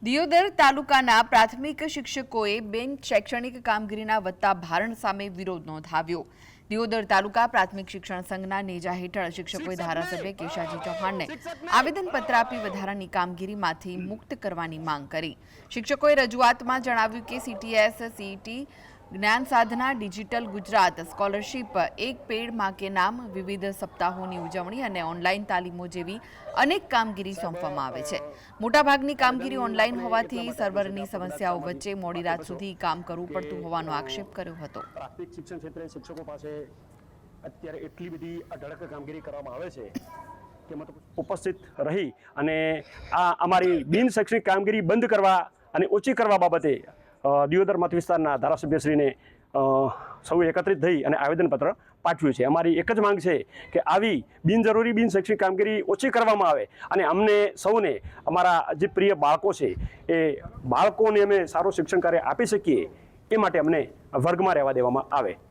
દિયોદર તાલુકાના પ્રાથમિક શિક્ષકોએ બિન શૈક્ષણિક કામગીરીના વધતા ભારણ સામે વિરોધ નોંધાવ્યો। દિયોદર તાલુકા પ્રાથમિક શિક્ષણ સંઘના નેજા હેઠળ શિક્ષકોએ ધારાસભ્ય કેશાજી ચૌહાણને આવેદનપત્ર આપી વધારાની કામગીરીમાંથી મુક્ત કરવાની માંગ કરી। શિક્ષકોએ રજૂઆતમાં જણાવ્યું કે સીટીએસ, સીઈટી, જ્ઞાન સાધના, ડિજિટલ ગુજરાત સ્કોલરશીપ, એક પેડ માં કે નામ, વિવિધ સપ્તાહોની ઉજવણી અને ઓનલાઈન તાલીમો જેવી અનેક કામગીરી સોંપવામાં આવે છે। મોટાભાગની કામગીરી ઓનલાઈન હોવાથી સર્વરની સમસ્યાઓ વચ્ચે મોડી રાત સુધી કામ કરવું પડતું હોવાનો આક્ષેપ કર્યો હતો। પ્રાથમિક શિક્ષણ ક્ષેત્રે શિક્ષકો પાસે અત્યારે એટલી બધી અઢળક કામગીરી કરવામાં આવે છે કે મતલબ ઉપસ્થિત રહી અને આ અમારી બિન શૈક્ષણિક કામગીરી બંધ કરવા અને ઓછી કરવા બાબતે દિયોદર મત વિસ્તારના ધારાસભ્યશ્રીને સૌ એકત્રિત થઈ અને આવેદનપત્ર પાઠવ્યું છે। અમારી એક જ માંગ છે કે આવી બિનજરૂરી બિન શૈક્ષણિક કામગીરી ઓછી કરવામાં આવે અને અમને સૌને અમારા જે પ્રિય બાળકો છે એ બાળકોને અમે સારું શિક્ષણ કાર્ય આપી શકીએ એ માટે અમને વર્ગમાં રહેવા દેવામાં આવે।